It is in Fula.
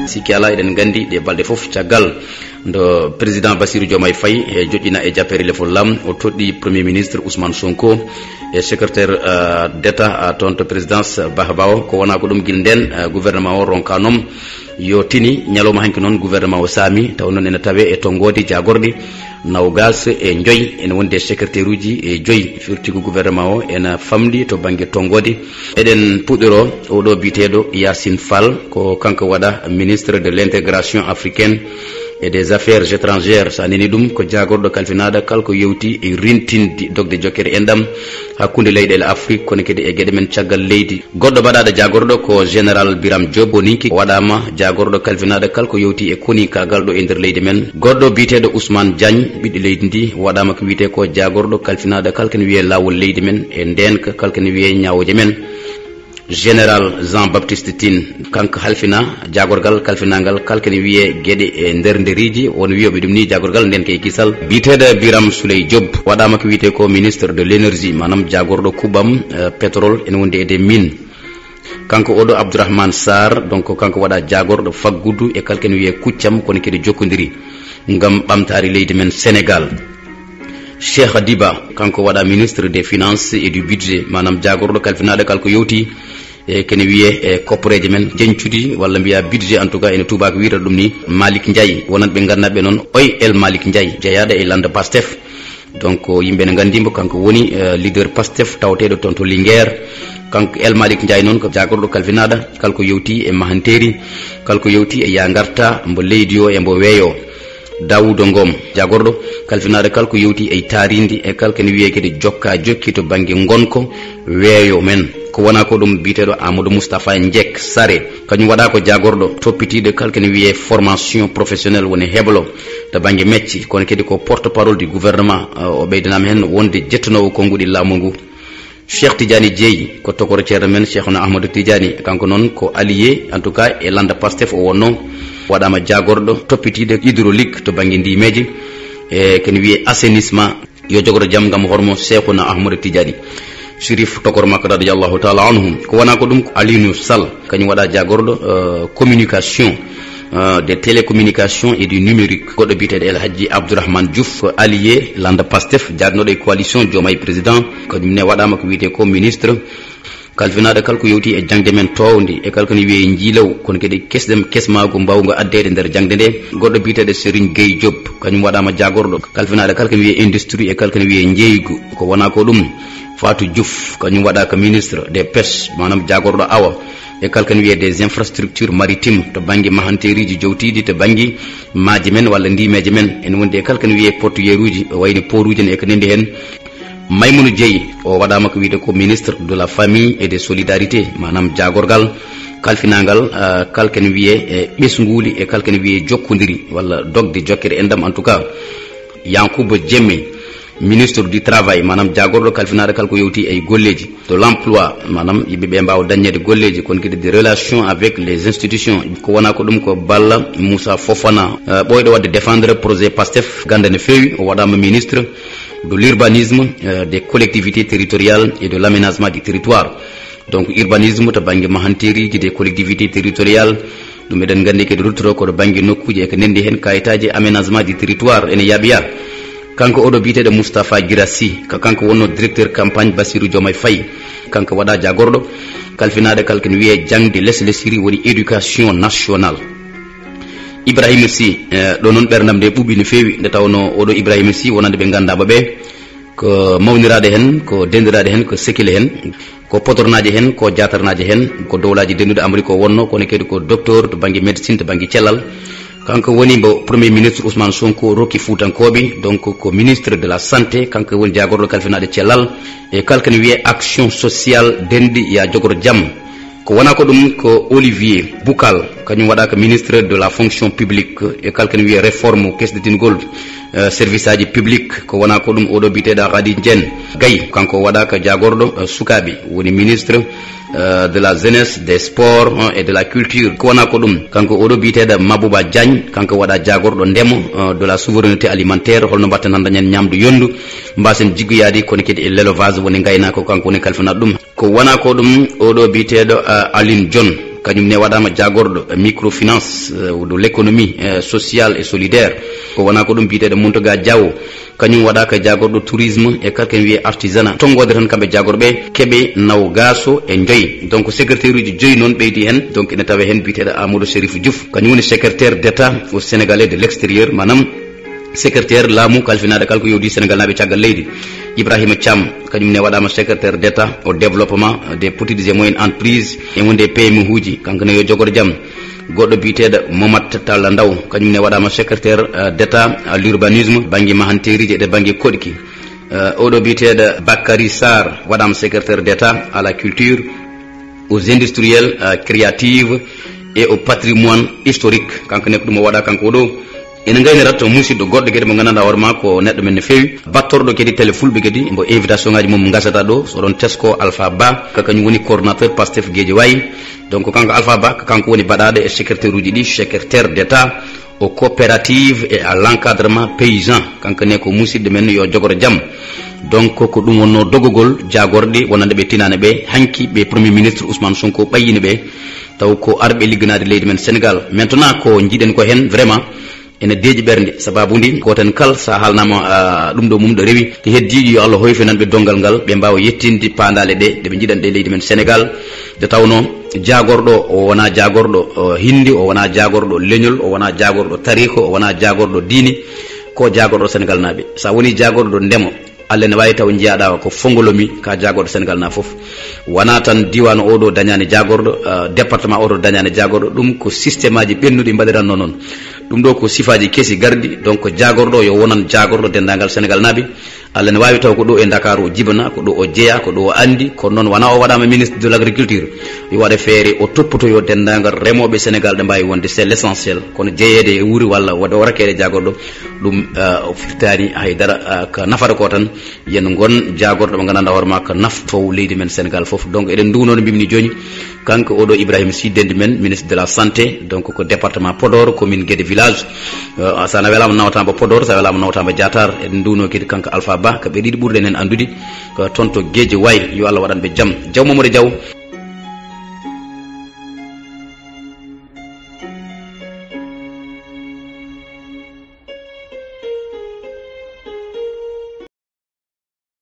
sikki ala eɗen gandi ɗe balɗe fof caggal ndo président Bassirou Diomaye Faye e joƴƴina e jappere lefol lam o toɗɗi premier ministre Ousmane Sonko e secrétaire d'état toon to présidence Bah Bao ko wona ko ɗum guil nden gouvernement o ronka noon yo tini ñalawma hanki noon gouvernement o saami taw noon ene tawe e tonggode jagorɗe nawgas e joyi ene wonde secrétaire uji e joyi firtigo gouvernement o ene famɗi to banggue tonggode eɗen puɗɗoro oɗo biteɗo Yassine Fall ko kanko waɗa ministre de l'intégration africaine et des affaires étrangères sa neni ɗum ko jagorɗo kalfinaɗa kalko yewti e rintinde dogde jokkere enɗam hakkude leyɗele Afrique kono kadi e gueɗe men caggal leydi goɗɗo baɗaɗo jagorɗo ko général Biram Diop ninki waɗama jagorɗo kalfinaɗa kalko yewti e koni kagal ɗo e nder leydi men goɗɗo biteɗo Ousmane Diagne ɓiɗɗo leydi ndi waɗama ko wiyete ko jagorɗo kalfinaɗa kalkene wiye lawol leydi men e ndenka kalkene wiye ñawoje men général Jean Baptiste Tine kanko halfina jagorgal kalfinagal kalkene wiye gueɗe e nder nderiji won wiyoɓe ɗum ni jagorgal nden kay kisal biteɗo Biram Souleye Diop waɗama ko wiyete ko ministre de l'énergie manam jagorɗo kuɓam pétrole ene wonde e des mines kanko oɗo Abdourahmane Sarr donc kanko waɗa jagorɗo faggudu e kalkene wiye kuccam kono kadi jokkodiri ngam ɓamtare leydi men Sénégal Cheikh Diba kanko waɗa ministre des finances et du budget manam jagorɗo kalfinaɗo kalko yewti e kene wiye e koppareje men jencudi walla mbiya budget en tout cas ene tubako wiyata ɗum ni Malick Ndiaye wonanɓe gannaɓe noon oy el Malick Ndiaye jeeyaɗo e lande Pastef donc yimɓe ne gandimo kanko woni leader Pastef tawteɗo toon to Linguère kanko el Malick Ndiaye noon ko jagorɗo kalfinaɗa kalko yewti e mahanteri kalko yewti e ya garta mbo leydi o e mbo weeyo Daoudo Ngom jagorɗo kalfinaɗo kalko yewti e tarindi e kalkene wiye kadi jokka jokki to banggue gonko weeyo men ko wona ko ɗum biteɗo Amadou Moustapha Ndiek Sare kañum waɗa ko jagorɗo toppitiɗo kalkene wiye formation professionnelle woni heblo to banggue mecce kono kadi ko porte parole du gouvernement o ɓeydanama hen wonde jettonowo konguɗi laamu ngu Cheikh Tidiane Dieye ko tokoro ceerno men Cheikhna Ahmadou Tidiane kanko noon ko allié en tout cas e landa Pastef o wonno waɗama jagorɗo toppitiɗo hydraulique to banggue ndimeji e kene wiye assainissement yo jogoto jaam gam hormo Cheikhna Ahmadou Tidiane Chérif tokoro makko radiyallahu taala anhu ko wona ko ɗum ko Aliou Sall kañum waɗa jagorɗo communication des télécommunications et du numérique goɗɗo biteɗo El Hadji Abdourahmane Diouf ko allié landa Pastef jadnoɗo e coalition Diomaye président kañum ne waɗama ko wiyete ko ministre kalfinaɗo kalko yewti e jangde men towde e kalko ne wiye jiilaw kono kadi kesmago mbawgo addede nder jangde nde goɗɗo biteɗo Serigne Gueye Diop kañum waɗama jagorɗo kalfinaɗo kalko ne wiye industrie e kalko ne wiye jeygu ko wona ko ɗum Fatou Diouf kañum waɗa ko ministre des pêches manam jagorɗo awa e kalkane wiye des infrastructures maritimes to banggue mahanteriji jowtiɗi to banggue maaji men walla ndimeje men ene wonde e kalkane wiye portuaire uji wayno port uji e ko nandi hen Maymouna Dieye o waɗama ko wiyete ko ministre de la famille et des solidarités manam jagorgal kalfinagal kalkane wiye e ɓesguli e kalkane wiye jokkodiri walla dogde jokkere endam en tout cas Yankouba Diémé ministre du travail manam jagorɗo kalfinaɗo kalko yewti e golleji de l'emploi manam yimɓeɓe mbawa dañede golleji kono kadi des relations avec les institutions ko wona ko ɗum ko Balla Moussa Fofana ɓoyɗo wadde défendre projet Pastef ganda ne fewi o waɗama ministre de l'urbanisme des collectivités territoriales et de l'aménagement du territoire donc urbanisme to banggue mahanteriji des collectivités territoriales ɗum eɗen gandi kadi ruttoro koto banggue nokkuji e ko nandi hen kayitaji aménagement du territoire ene yaaɓiya kanko oɗo biteɗo Moustapha Guirassi ko kanko wonno directeur campagne Bassirou Diomaye Faye kanko waɗa jagorɗo kalfinaɗo kalkene wiye jangde lesiri woni éducation nationale Ibrahima Sy ɗo noon ɓerdam nde ɓuuɓi no fewi nde tawno oɗo Ibrahima Sy wonande ɓe gandaɓe ɓe ko mawniraɗe hen ko dendiraɗe hen ko sekkile hen ko potornaji hen ko jatarnaji hen ko dowlaji dendude Amérique o wonno kono kadi ko docteur to banggue médecine to banggue cellal kanko woni mbo premier ministre Ousmane Sonko rokki fuutankoɓe donc ko ministre de la santé kanko woni jagorɗo kalfinaɗe cellal e kalkane wiye action sociale dendi ya jogoro jaam ko wona ko ɗum ko Olivier Boucal kañum waɗaka ministre de la fonction publique e kalken wiye réforme kesdetingol service aji public ko wona ko ɗum oɗo biteɗo Khady Diène Gaye kanko waɗaka jagorɗo sukaɓe woni ministre de la jeunesse des sports et de la culture ko wona ko ɗum kanko oɗo biteɗo Mabouba Diagne kanko waɗa jagorɗo ndemo de la souveraineté alimentaire holno mbatten nan dañen ñamdu yondu mbasen jiggoyade kono kadi e l'élevage woni gaynako kanko woni kalfinat ɗum ko wona ko ɗum oɗo biteɗo Aline Dione kañum ne waɗama jagorɗo microfinance de l'économie sociale et solidaire ko wona ko ɗum biteɗo Mountaga Diaw kañum waɗaka jagorɗo tourisme e kalken wiye artisanat tongode tan kamɓe jagorɓe keeɓe naw gaso e joyi donc secrétaire uji joyi noon ɓeydi hen donc ene tawa hen biteɗo Amadou Chérif Diouf kañum woni secrétaire d'état au sénégalais de l'extérieur manam secrétaire laamu kalfinade kala ko yowdi Sénégal naɓe caggal leydi. Ibrahima Thiam kañum ne waɗama secrétaire d'état au développement des petites et moyennes entreprises e wonde PME uji kanko ne yo jogor jaam. Goɗɗo biteɗo Momat Talla Ndaw kañum ne waɗama secrétaire d'état à l'urbanisme banggue mahanteriji e banggue koɗki. Oɗo biteɗo Bakary Sarr waɗama secrétaire d'état à la culture, aux industriels créatives et au patrimoine historique kanko ne ko ɗum o waɗa kanko oɗo ene gayni to musidɗo goɗɗo kadi mo gandanɗa hoorema ko neɗɗo men no fewi battorɗo kadi télé fulɓe kadi mbo invitation ngaji mum gasata ɗo soɗon tesko Alpha Ba kañum woni coordinateur Pastef Guédiawaye donc kanko Alpha Ba kanko woni baɗaɗo e secrétaire uji ɗi secrétaire d'état aux coopératives et à l'encadrement paysan kanko ne ko musidɗo men yo jogoro jaam. Donc ko ɗum wonno dogogol jagorɗe wonande ɓe tinane ɓe hanki ɓe premier ministre Ousmane Sonko ɓayyini ɓe taw ko arɓe ligganade leydi men Sénégal. Maintenant ko jiiɗen ko hen vraiment ene deeƴi ɓernde sababude goten kala sa haalnama ɗum ɗo mum ɗo rewi te heddiɗi yo Allah hoyfinanɓe dongal ngal ɓe mbawa yettinde pandale ɗe ɗeɓe jiiɗan ɗe leydi men Sénégal nde tawno jagorɗo o wona jagorɗo hindi o wona jagorɗo leñol o wona jagorɗo tariko o wona jagorɗo diine ko jagorɗo Sénégal naɓe sa woni jagorɗo ndemo Allah ne wawi taw jiyaɗa ko fongolomi ka jagorɗo Sénégal na foof wona tan diwan oɗo dañani jagorɗo département oɗo dañani jagorɗo ɗum ko systéme aji ɓennuɗi mbaɗiranno noon ɗum ɗo ko sifaji keesi garɗi donc jagorɗo yo wonan jagorɗo dendagal Sénégal naɓe Allah ne wawi taw ko ɗo e Dakar o jibana ko ɗo o jeeya ko ɗo o andi kono noon wona o waɗama ministre de l'agriculture yo waɗa feere o toppotoyo dendagal remoɓe Sénégal ɗe mbawi wonde c'est l'essentiel kono jeeyede e wuuri walla waɗa o rakkede jagorɗo ɗum o firtani haydara ko nafata ko tan yen gon jagorɗo mo gandanɗa hoorema ko naftowo leydi men Sénégal foof donc eɗen nduguno no mbimni joni kanko oɗo Ibrahima Sy Dendi men ministre de la santé donc ko département Podor commune Guédé village sana welama nawatama Podor sa welama nawatama Diatar eɗen nduguno kadi kanko Alpha Ba ko ɓe ɗiɗi ɓurɗen hen andude toon to Guédiawaye yo Allah waɗanɓe jaam Diaw Mamadou Diaw